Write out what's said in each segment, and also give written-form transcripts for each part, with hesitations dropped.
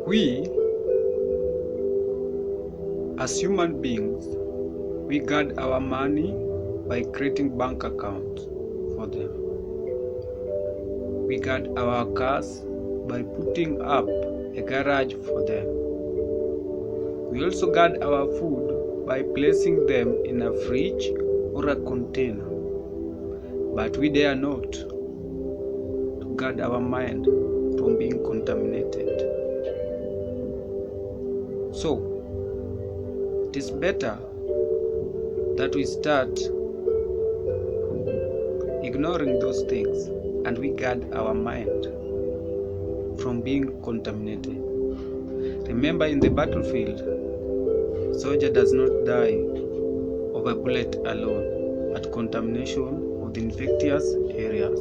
We, as human beings, we guard our money by creating bank accounts for them. We guard our cars by putting up a garage for them. We also guard our food by placing them in a fridge or a container. But we dare not to guard our mind from being contaminated. So, it is better that we start ignoring those things and we guard our mind from being contaminated. Remember, in the battlefield, a soldier does not die of a bullet alone, but contamination of the infectious areas.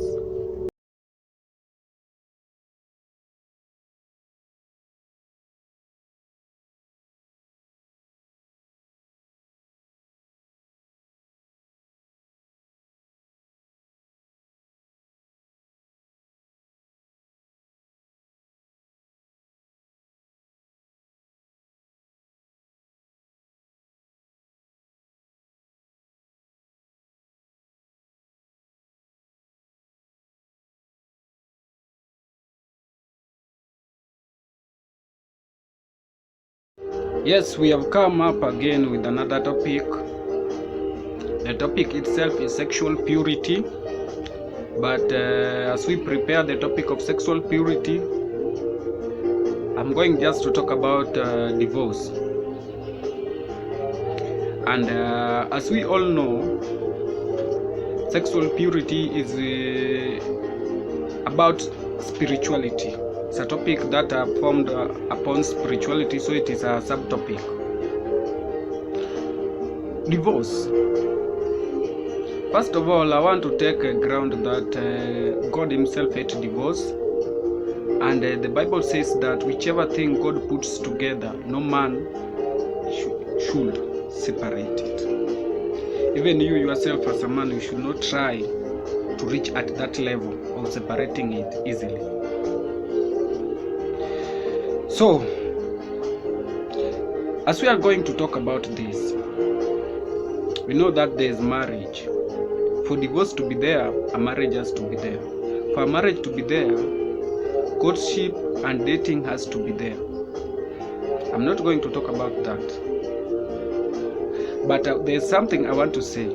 Yes, we have come up again with another topic. The topic itself is sexual purity, but as we prepare the topic of sexual purity, I'm going just to talk about divorce. And as we all know, sexual purity is about spirituality. It's a topic that formed upon spirituality, so it is a subtopic. Divorce. First of all, I want to take a ground that God himself hates divorce. And the Bible says that whichever thing God puts together, no man should separate it. Even you yourself as a man, you should not try to reach at that level of separating it easily. So, as we are going to talk about this, we know that there is marriage. For divorce to be there, a marriage has to be there. For a marriage to be there, courtship and dating has to be there. I'm not going to talk about that. But there's something I want to say.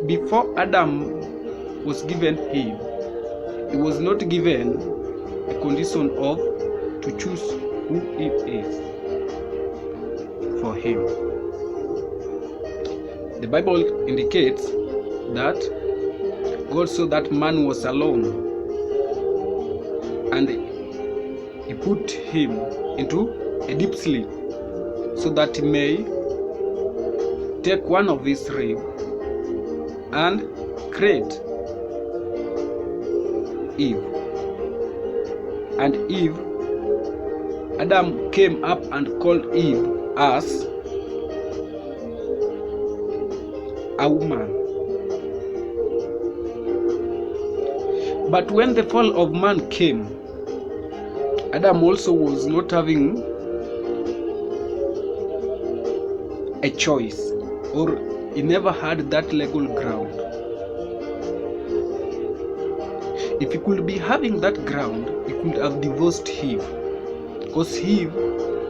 Before Adam was given Eve, he was not given a condition of to choose who Eve is for him. The Bible indicates that God saw that man was alone and he put him into a deep sleep so that he may take one of his ribs and create Eve. And Eve, Adam came up and called Eve as a woman. But when the fall of man came, Adam also was not having a choice, or he never had that legal ground. If he could be having that ground, he could have divorced Eve, because Eve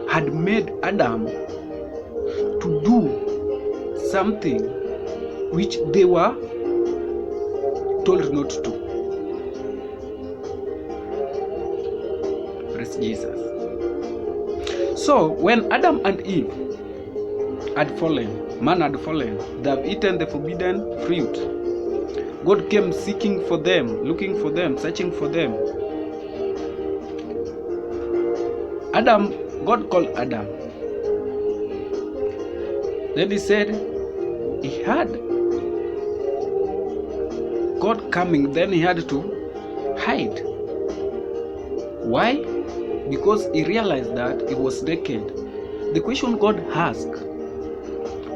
had made Adam to do something which they were told not to. Praise Jesus. So when Adam and Eve had fallen, man had fallen, they have eaten the forbidden fruit. God came seeking for them, looking for them, searching for them. God called Adam. Then he said he had God coming, then he had to hide. Why? Because he realized that he was naked. The question God asked,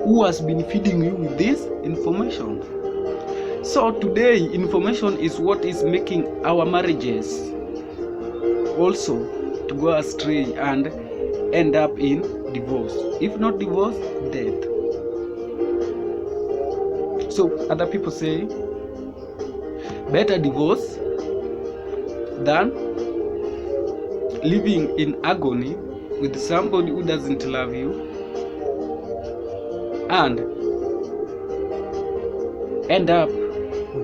who has been feeding you with this information? So today, information is what is making our marriages also to go astray and end up in divorce. If not divorce, death. So other people say better divorce than living in agony with somebody who doesn't love you and end up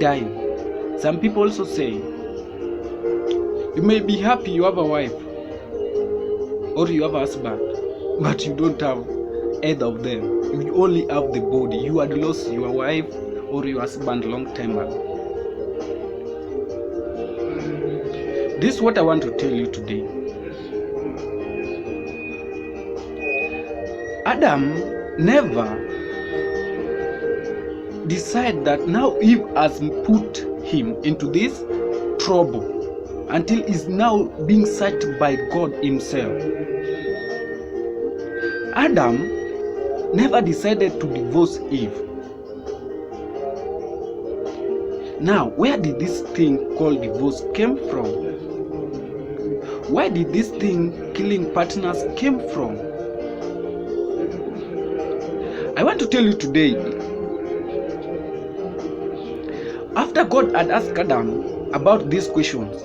dying. Some people also say you may be happy you have a wife or you have a husband, but you don't have either of them. You only have the body. You had lost your wife or your husband long time ago. This is what I want to tell you today. Adam never decided that now Eve has put him into this trouble until he's now being searched by God himself. Adam never decided to divorce Eve. Now, where did this thing called divorce came from? Why did this thing killing partners came from? I want to tell you today, after God had asked Adam about these questions,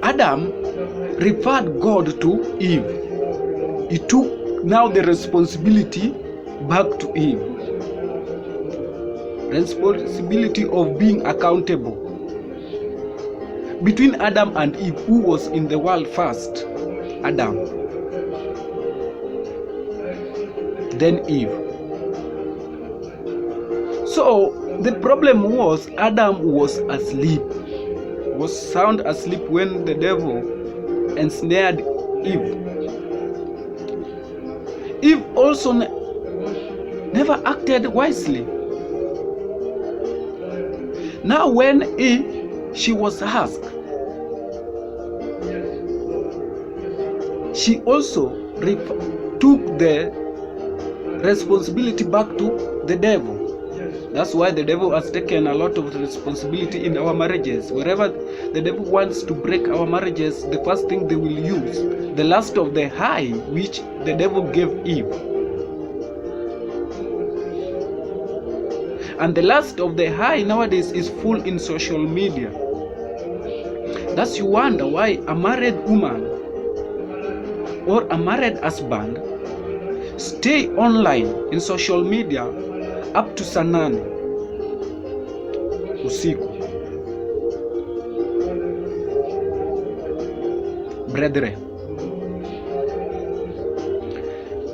Adam referred God to Eve. He took now the responsibility back to Eve. Responsibility of being accountable. Between Adam and Eve, who was in the world first? Adam. Then Eve. So the problem was Adam was asleep. Was sound asleep when the devil ensnared Eve. Eve also never acted wisely. Now when she was asked, she also took the responsibility back to the devil. That's why the devil has taken a lot of responsibility in our marriages. Wherever the devil wants to break our marriages, the first thing they will use, the last of the high which the devil gave Eve. And the last of the high nowadays is full in social media. Thus you wonder why a married woman or a married husband stay online in social media up to saa 8 usiku. Brethren,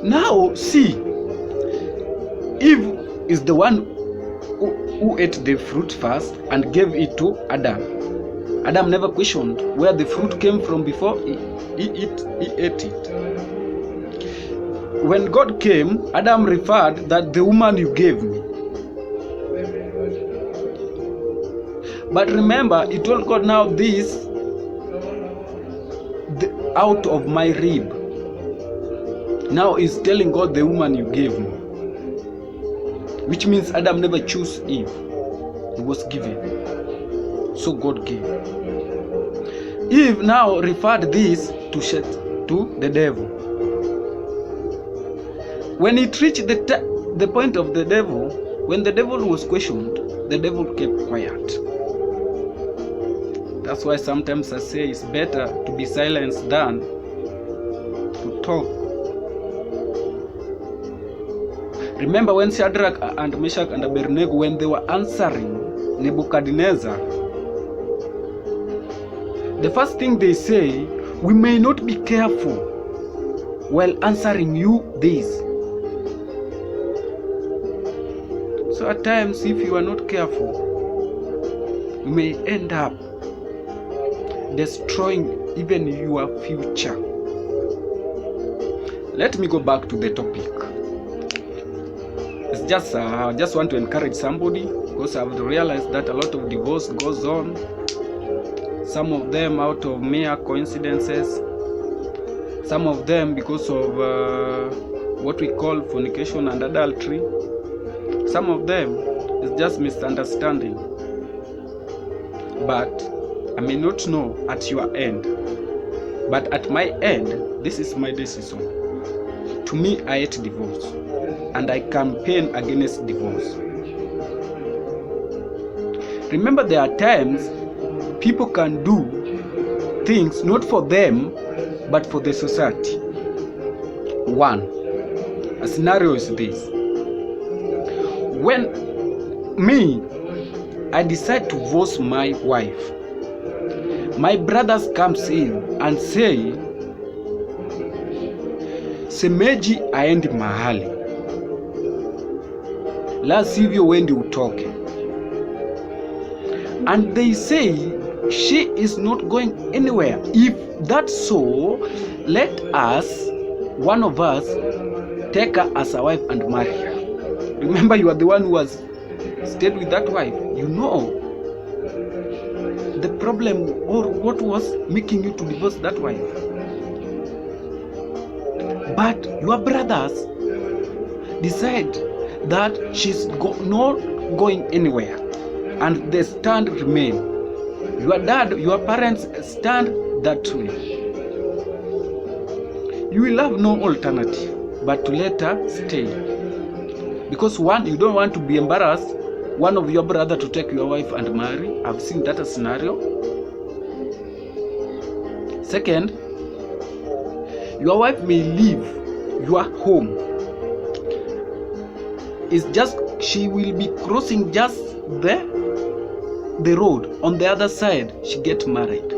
now see, Eve is the one who ate the fruit first and gave it to Adam. Adam never questioned where the fruit came from before he ate it. When God came, Adam referred that the woman you gave me. But remember, he told God, now this out of my rib. Now he's telling God, the woman you gave me. Which means Adam never chose Eve. He was given. So God gave. Eve now referred this to the devil. When it reached the point of the devil, when the devil was questioned, the devil kept quiet. That's why sometimes I say it's better to be silenced than to talk. Remember when Shadrach and Meshach and Abednego, when they were answering Nebuchadnezzar, the first thing they say, we may not be careful while answering you this. So at times, if you are not careful, you may end up destroying even your future. Let me go back to the topic. It's just I just want to encourage somebody, because I've realized that a lot of divorce goes on. Some of them out of mere coincidences. Some of them because of what we call fornication and adultery. Some of them is just misunderstanding. But I may not know at your end, but at my end, this is my decision. To me, I hate divorce, and I campaign against divorce. Remember, there are times people can do things not for them, but for the society. One, a scenario is this. When I decide to divorce my wife, my brothers comes in and say, semeji aendi mahali, la sivyo wendi utoke. And they say she is not going anywhere. If that's so, let us, one of us, take her as a wife and marry her. Remember, you are the one who has stayed with that wife. You know the problem or what was making you to divorce that wife. But your brothers decide that she's not going anywhere, and the stand remain. Your dad, your parents stand that way. You will have no alternative but to let her stay. Because one, you don't want to be embarrassed, one of your brother to take your wife and marry. I've seen that scenario. Second, your wife may leave your home. It's just, she will be crossing just the road. On the other side, she gets married.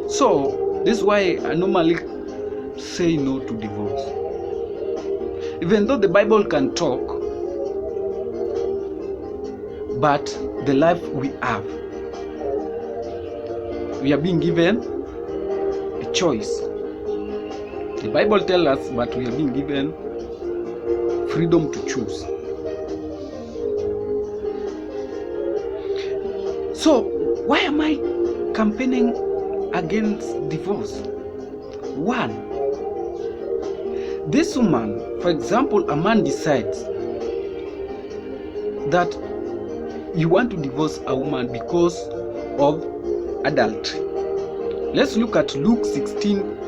So, this is why I normally say no to divorce. Even though the Bible can talk, but the life we have, we are being given a choice. The Bible tells us, but we are being given freedom to choose. So, why am I campaigning against divorce? One, this woman, for example, a man decides that you want to divorce a woman because of adultery. Let's look at Luke 16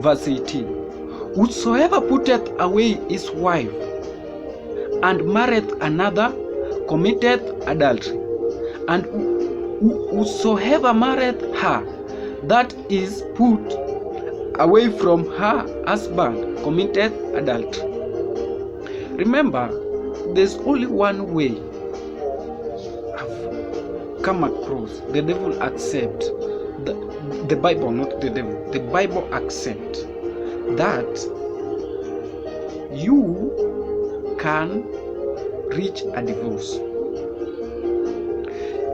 verse 18. Whosoever putteth away his wife and marrieth another committeth adultery, and whosoever marrieth her that is put away from her husband committed adultery. Remember, there's only one way I've come across. The devil accept the Bible, not the devil. The Bible accept that you can reach a divorce.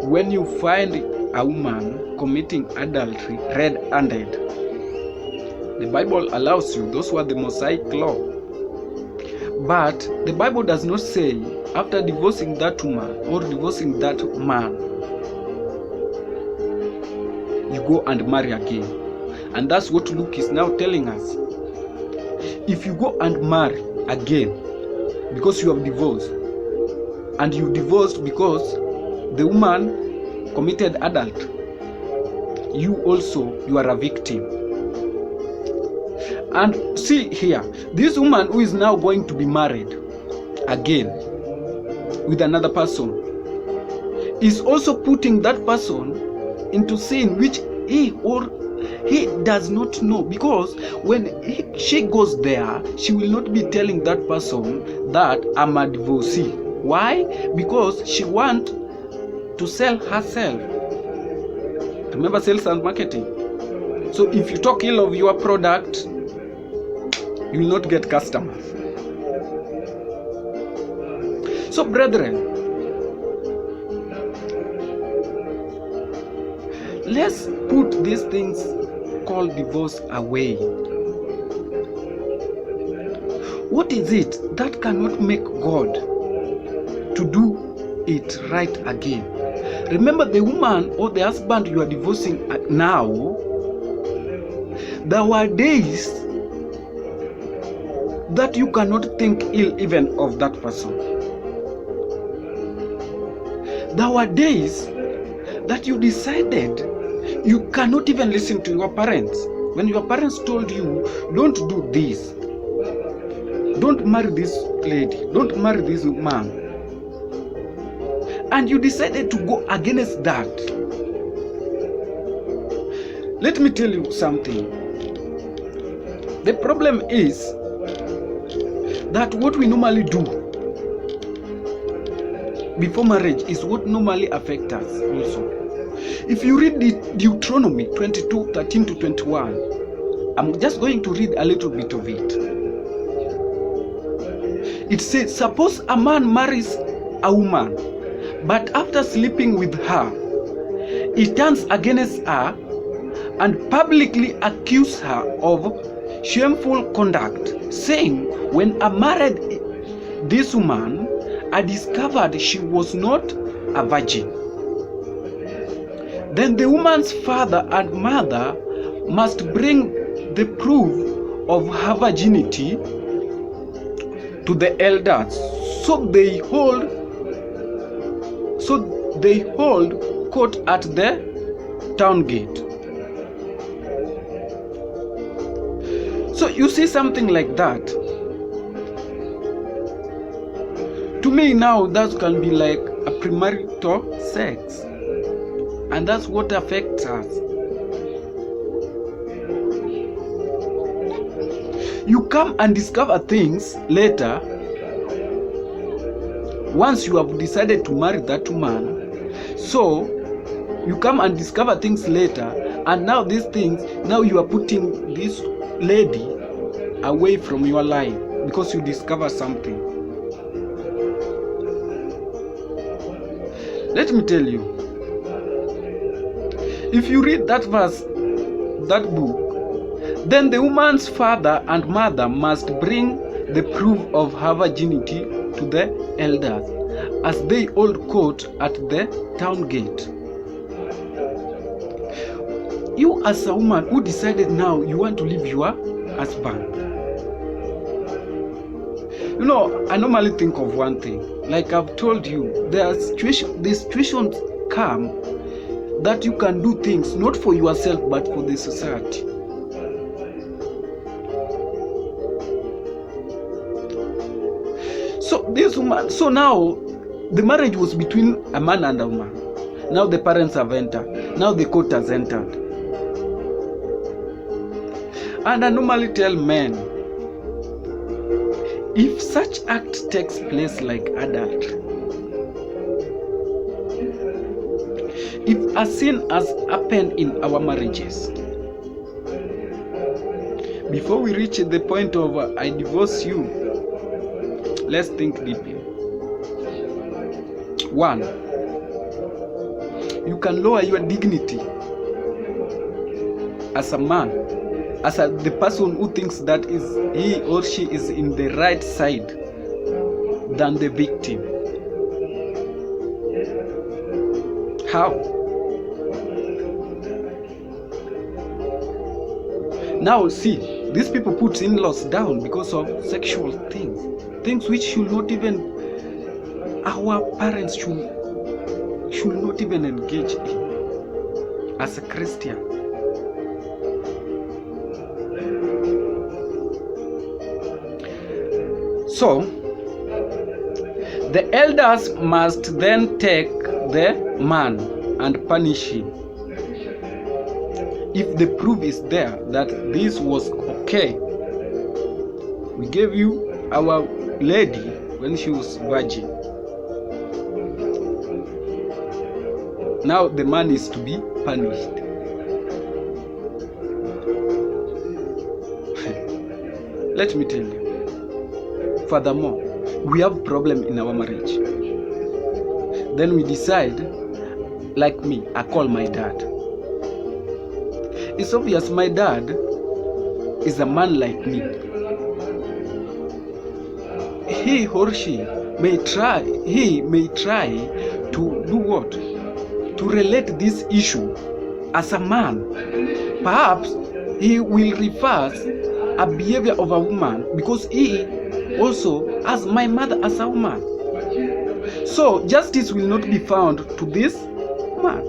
When you find a woman committing adultery red-handed, the Bible allows you. Those were the Mosaic law. But the Bible does not say after divorcing that woman or divorcing that man, you go and marry again. And that's what Luke is now telling us. If you go and marry again because you have divorced, and you divorced because the woman committed adultery, you are a victim. And see here, this woman who is now going to be married again with another person is also putting that person into sin which he does not know, because when she goes there, she will not be telling that person that I'm a divorcee. Why? Because she wants to sell herself. Remember, sales and marketing. So if you talk ill of your product, you will not get customers. So brethren, let's put these things called divorce away. What is it that cannot make God to do it right again? Remember, the woman or the husband you are divorcing now, there were days that you cannot think ill even of that person. There were days that you decided you cannot even listen to your parents. When your parents told you, don't do this, don't marry this lady, don't marry this man, and you decided to go against that. Let me tell you something. The problem is that what we normally do before marriage is what normally affects us also. If you read Deuteronomy 22, 13 to 21, I'm just going to read a little bit of it. It says, suppose a man marries a woman, but after sleeping with her, he turns against her and publicly accuses her of shameful conduct, saying, when I married this woman, I discovered she was not a virgin. Then the woman's father and mother must bring the proof of her virginity to the elders, so they hold court at the town gate. So you see something like that. To me now, that can be like a premarital sex, and that's what affects us. You come and discover things later. Once you have decided to marry that woman, so you come and discover things later, and now these things, now you are putting this lady away from your life because you discover something. Let me tell you, if you read that verse, that book, then the woman's father and mother must bring the proof of her virginity to the elders as they hold court at the town gate. You as a woman who decided now you want to leave your husband. You know, I normally think of one thing. Like I've told you, the situations come that you can do things not for yourself but for the society. So this woman, so now the marriage was between a man and a woman. Now the parents have entered. Now the court has entered. And I normally tell men, if such act takes place like adultery, if a sin has happened in our marriages, before we reach the point of I divorce you, let's think deeply. 1, you can lower your dignity as a man, as the person who thinks that is he or she is in the right side than the victim. How? Now see, these people put in-laws down because of sexual things which should not even, our parents should not even engage in as a Christian. So, the elders must then take the man and punish him. If the proof is there that this was okay, we gave you our lady when she was virgin. Now the man is to be punished. Let me tell you. Furthermore, we have a problem in our marriage. Then we decide, like me, I call my dad. It's obvious my dad is a man like me. He or she may try to do what? To relate this issue as a man. Perhaps he will reverse a behavior of a woman because he also has my mother as a woman. So justice will not be found to this man.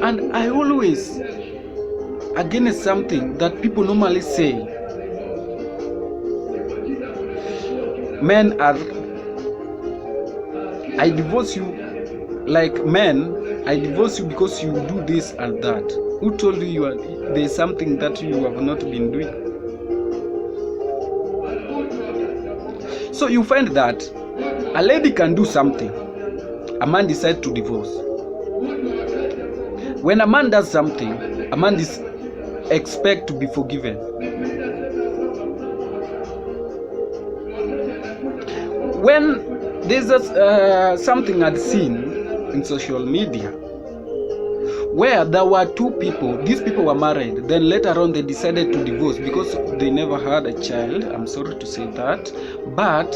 And I always against something that people normally say, men are, I divorce you, like men, I divorce you because you do this and that. Who told you there's something that you have not been doing? So you find that a lady can do something, a man decides to divorce. When a man does something, a man is expect to be forgiven. When there's something I'd seen in social media where there were two people, these people were married, then later on they decided to divorce because they never had a child. I'm sorry to say that, but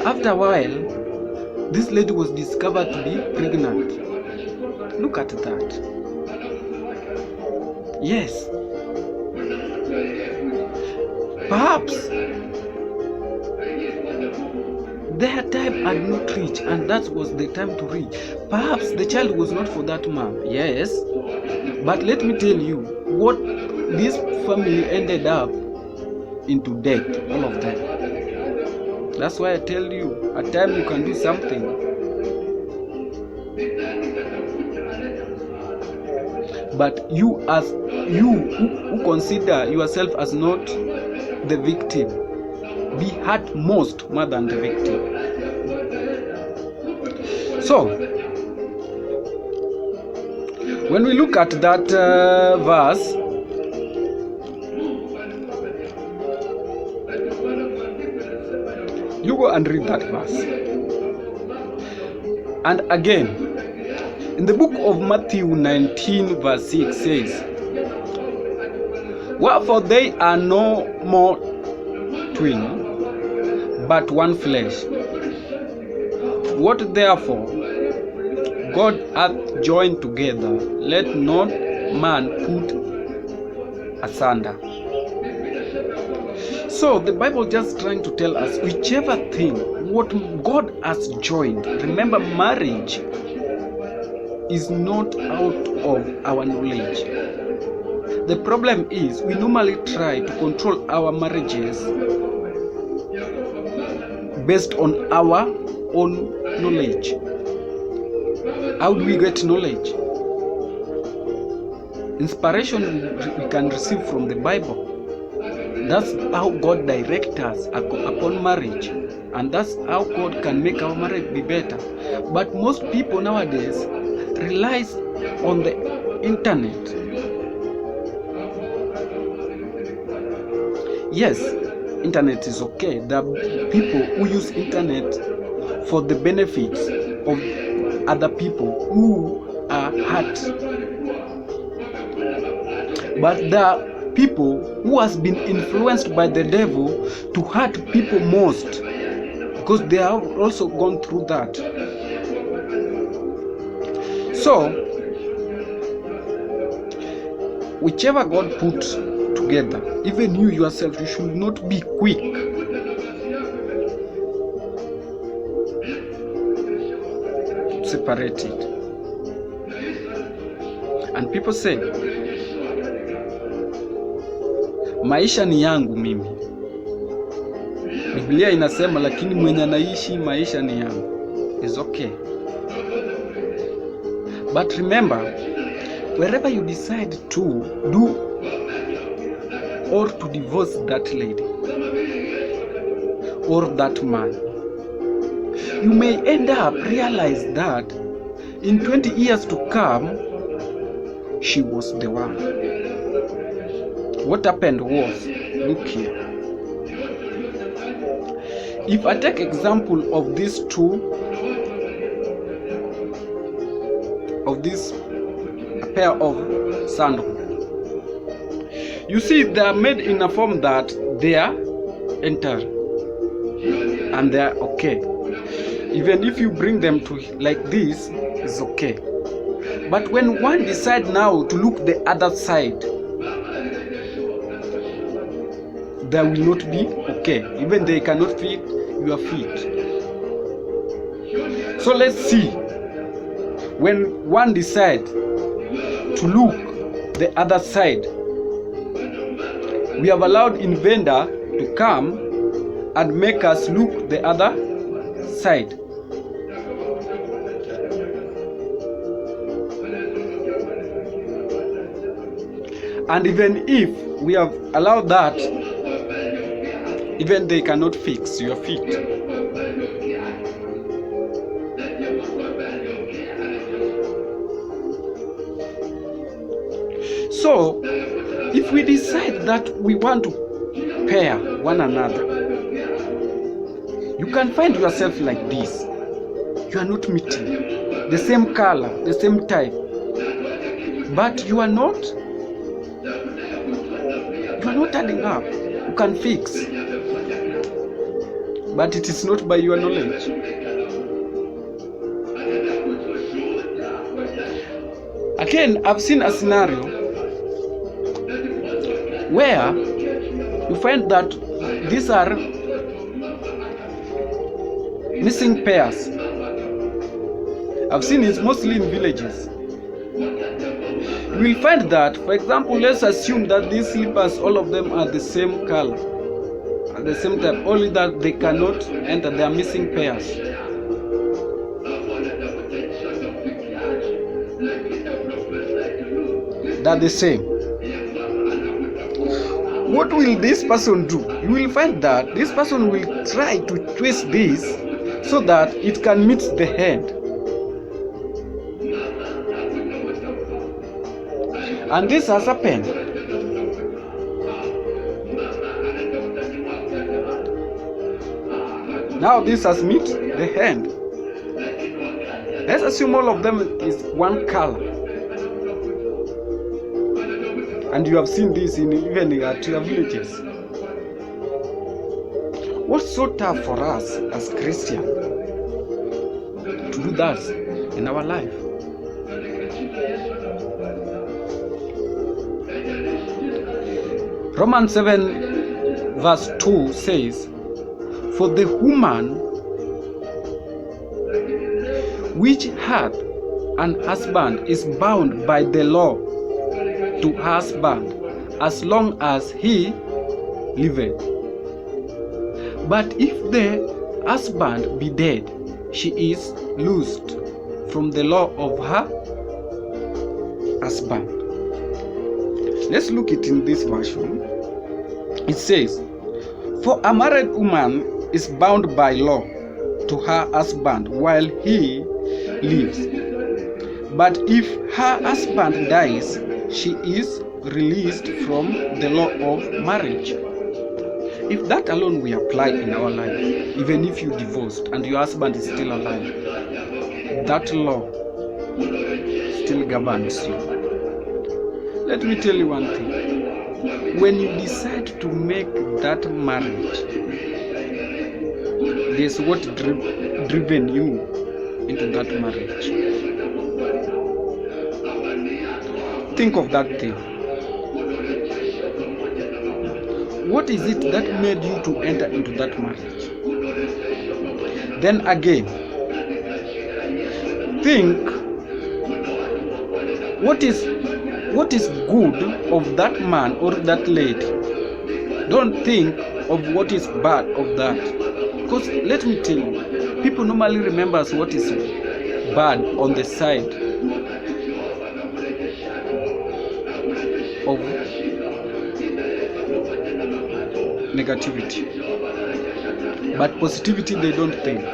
after a while this lady was discovered to be pregnant. Look at that. Yes, perhaps their time had not reached, and that was the time to reach. Perhaps the child was not for that man. Yes, but let me tell you what this family ended up into death, all of them. That's why I tell you, at times you can do something, but you who consider yourself as not the victim, be hurt most more than the victim. So when we look at that verse, you go and read that verse. And again, in the book of Matthew 19 verse 6 says, wherefore they are no more twin, but one flesh. What therefore God hath joined together, let not man put asunder. So the Bible just trying to tell us, whichever thing, what God has joined. Remember, marriage is not out of our knowledge. The problem is we normally try to control our marriages based on our own knowledge. How do we get knowledge? Inspiration we can receive from the Bible. That's how God directs us upon marriage, and that's how God can make our marriage be better. But most people nowadays relies on the internet. Yes, internet is okay. There are people who use internet for the benefits of other people who are hurt. But there are people who has been influenced by the devil to hurt people most, because they have also gone through that. So whichever God put together, even you yourself, you should not be quick to separate it. And people say, maisha ni yangu mimi. Biblia inasema, lakini mwenye anaishi maisha ni yangu. It's okay. But remember, wherever you decide to do or to divorce that lady or that man, you may end up realize that in 20 years to come, she was the one. What happened was, look here. If I take example of these two, of this pair of sandals, you see they are made in a form that they are enter and they are okay. Even if you bring them to like this, it's okay. But when one decide now to look the other side, they will not be okay. Even they cannot fit your feet. So let's see, when one decides to look the other side, we have allowed invader to come and make us look the other side. And even if we have allowed that, even they cannot fix your feet. So, if we decide that we want to pair one another, you can find yourself like this. You are not meeting the same color, the same type, but you are not adding up. You can fix, but it is not by your knowledge. Again, I've seen a scenario where you find that these are missing pairs. I've seen it mostly in villages. You will find that, for example, let's assume that these slippers, all of them are the same color, at the same time, only that they cannot enter, they are missing pairs. They're the same. What will this person do? You will find that this person will try to twist this so that it can meet the hand. And this has happened. Now this has met the hand. Let's assume all of them is one color. And you have seen this even at your villages. What's so tough for us as Christians to do that in our life? Romans 7 verse 2 says, "For the woman which hath an husband is bound by the law to her husband as long as he liveth. But if the husband be dead, she is loosed from the law of her husband." Let's look it in this version. It says, "For a married woman is bound by law to her husband while he lives. But if her husband dies, she is released from the law of marriage." If that alone we apply in our life, even if you divorced and your husband is still alive, that law still governs you. Let me tell you one thing. When you decide to make that marriage, there's what driven you into that marriage. Think of that thing. What is it that made you to enter into that marriage? Then again, think what is good of that man or that lady. Don't think of what is bad of that. Because let me tell you, people normally remember what is bad on the side of negativity, but positivity they don't think.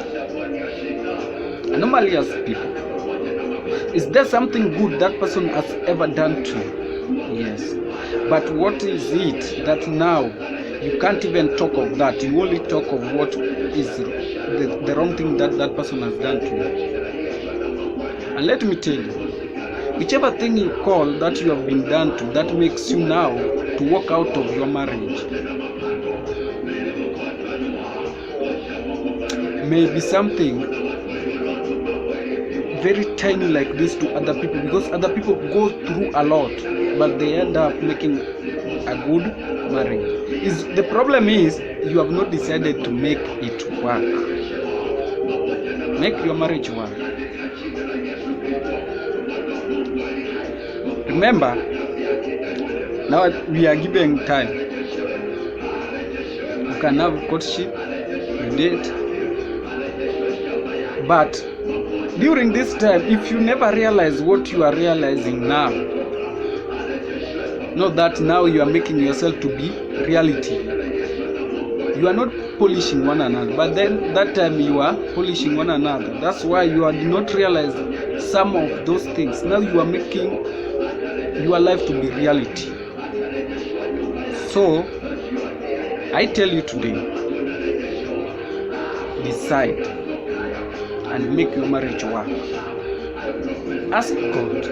I normally ask people, is there something good that person has ever done to you? Yes. But what is it that now you can't even talk of that? You only talk of what is the wrong thing that that person has done to you. And let me tell you, whichever thing you call that you have been done to, that makes you now to walk out of your marriage, may be something very tiny like this to other people, because other people go through a lot, but they end up making a good marriage. The problem is you have not decided to make it work. Make your marriage work. Remember, now we are giving time. You can have courtship, you date, but during this time, if you never realize what you are realizing now, know that now you are making yourself to be reality. You are not polishing one another, but then that time you are polishing one another. That's why you did not realize some of those things. Now you are making your life to be reality. So I tell you today, decide and make your marriage work. Ask God.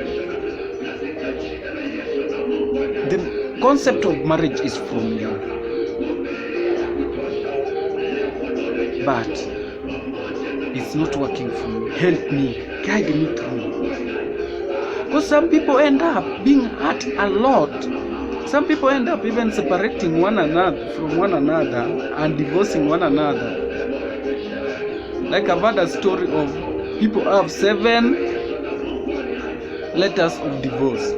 The concept of marriage is from you, but it's not working for me. Help me, guide me through. Because some people end up being hurt a lot. Some people end up even separating one another from one another and divorcing one another. Like I've heard a story of people who have 7 letters of divorce.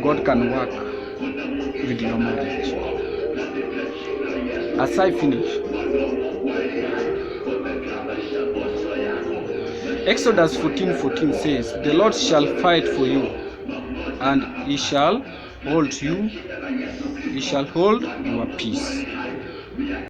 God can work with your marriage. As I finish, Exodus 14:14 says, "The Lord shall fight for you, and he shall hold your peace."